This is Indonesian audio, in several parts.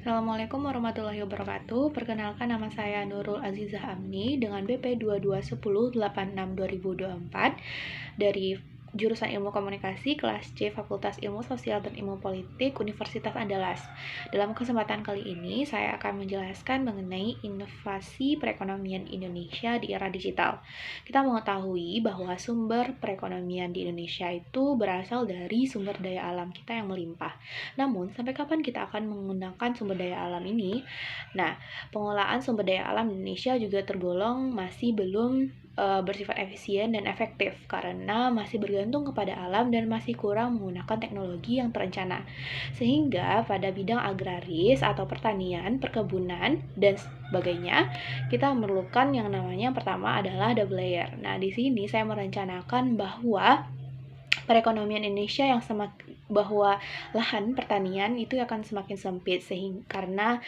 Assalamualaikum warahmatullahi wabarakatuh. Perkenalkan, nama saya Nurul Azizah Amni dengan BP 221086-2024 dari jurusan Ilmu Komunikasi kelas C Fakultas Ilmu Sosial dan Ilmu Politik Universitas Andalas. Dalam kesempatan kali ini saya akan menjelaskan mengenai inovasi perekonomian Indonesia di era digital. Kita mengetahui bahwa sumber perekonomian di Indonesia itu berasal dari sumber daya alam kita yang melimpah. Namun, sampai kapan kita akan menggunakan sumber daya alam ini? Nah, pengelolaan sumber daya alam di Indonesia juga tergolong masih belum bersifat efisien dan efektif karena masih bergantung kepada alam dan masih kurang menggunakan teknologi yang terencana. Sehingga pada bidang agraris atau pertanian, perkebunan, dan sebagainya, kita memerlukan yang namanya yang pertama adalah double layer. Nah, di sini saya merencanakan bahwa perekonomian Indonesia yang bahwa lahan pertanian itu akan semakin sempit karena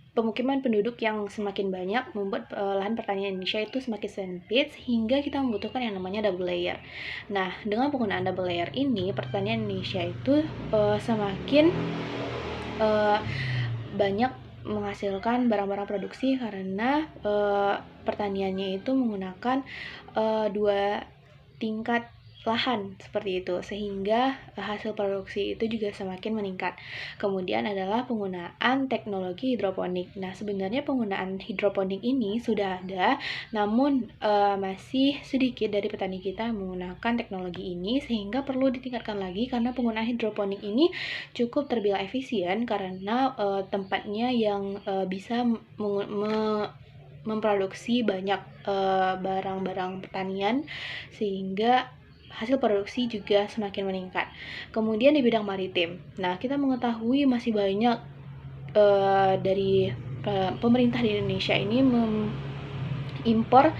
pemukiman penduduk yang semakin banyak membuat lahan pertanian Indonesia itu semakin sempit sehingga kita membutuhkan yang namanya double layer. Nah, dengan penggunaan double layer ini pertanian Indonesia itu semakin banyak menghasilkan barang-barang produksi karena pertaniannya itu menggunakan dua tingkat lahan seperti itu, sehingga hasil produksi itu juga semakin meningkat. Kemudian adalah penggunaan teknologi hidroponik. Nah, sebenarnya penggunaan hidroponik ini sudah ada, namun masih sedikit dari petani kita yang menggunakan teknologi ini, sehingga perlu ditingkatkan lagi karena penggunaan hidroponik ini cukup terbilang efisien karena tempatnya yang bisa memproduksi banyak barang-barang pertanian sehingga hasil produksi juga semakin meningkat. Kemudian di bidang maritim, nah kita mengetahui masih banyak dari pemerintah di Indonesia ini mengimpor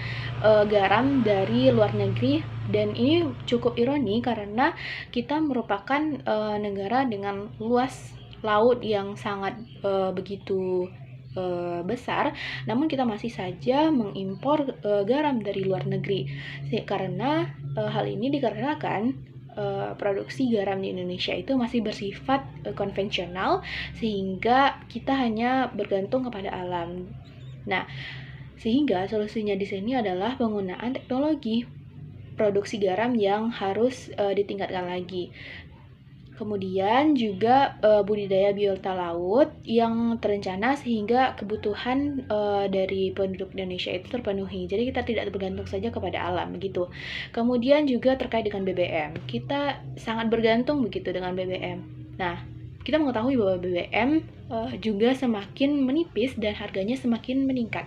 garam dari luar negeri, dan ini cukup ironi karena kita merupakan negara dengan luas laut yang sangat begitu besar, namun kita masih saja mengimpor garam dari luar negeri karena hal ini dikarenakan produksi garam di Indonesia itu masih bersifat konvensional sehingga kita hanya bergantung kepada alam. Nah, sehingga solusinya di sini adalah penggunaan teknologi produksi garam yang harus ditingkatkan lagi. Kemudian juga budidaya biota laut yang terencana sehingga kebutuhan dari penduduk Indonesia itu terpenuhi. Jadi kita tidak bergantung saja kepada alam begitu. Kemudian juga terkait dengan BBM. Kita sangat bergantung begitu dengan BBM. Nah, kita mengetahui bahwa BBM juga semakin menipis dan harganya semakin meningkat.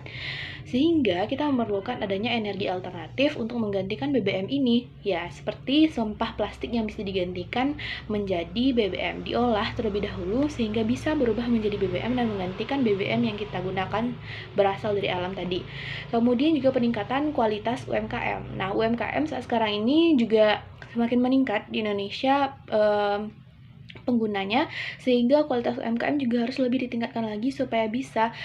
Sehingga kita memerlukan adanya energi alternatif untuk menggantikan BBM ini. Ya, seperti sampah plastik yang bisa digantikan menjadi BBM, diolah terlebih dahulu sehingga bisa berubah menjadi BBM dan menggantikan BBM yang kita gunakan berasal dari alam tadi. Kemudian juga peningkatan kualitas UMKM. Nah, UMKM saat sekarang ini juga semakin meningkat di Indonesia penggunanya, sehingga kualitas UMKM juga harus lebih ditingkatkan lagi supaya bisa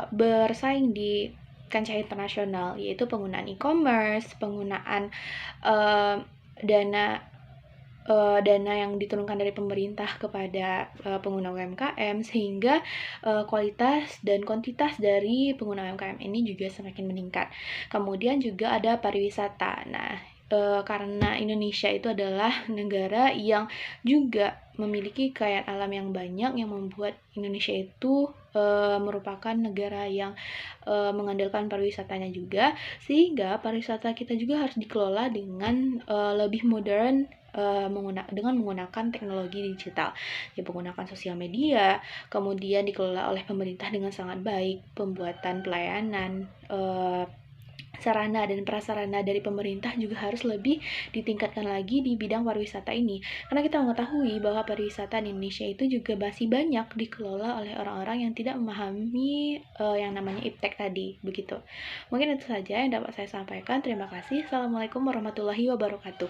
bersaing di kancah internasional, yaitu penggunaan e-commerce, penggunaan dana yang diturunkan dari pemerintah kepada pengguna UMKM, sehingga kualitas dan kuantitas dari pengguna UMKM ini juga semakin meningkat. Kemudian juga ada pariwisata. Nah, karena Indonesia itu adalah negara yang juga memiliki kekayaan alam yang banyak yang membuat Indonesia itu merupakan negara yang mengandalkan pariwisatanya juga, sehingga pariwisata kita juga harus dikelola dengan lebih modern dengan menggunakan teknologi digital, ya menggunakan sosial media, kemudian dikelola oleh pemerintah dengan sangat baik, pembuatan pelayanan, sarana dan prasarana dari pemerintah juga harus lebih ditingkatkan lagi di bidang pariwisata ini. Karena kita mengetahui bahwa pariwisata di Indonesia itu juga masih banyak dikelola oleh orang-orang yang tidak memahami yang namanya iptek tadi, begitu. Mungkin itu saja yang dapat saya sampaikan. Terima kasih. Assalamualaikum warahmatullahi wabarakatuh.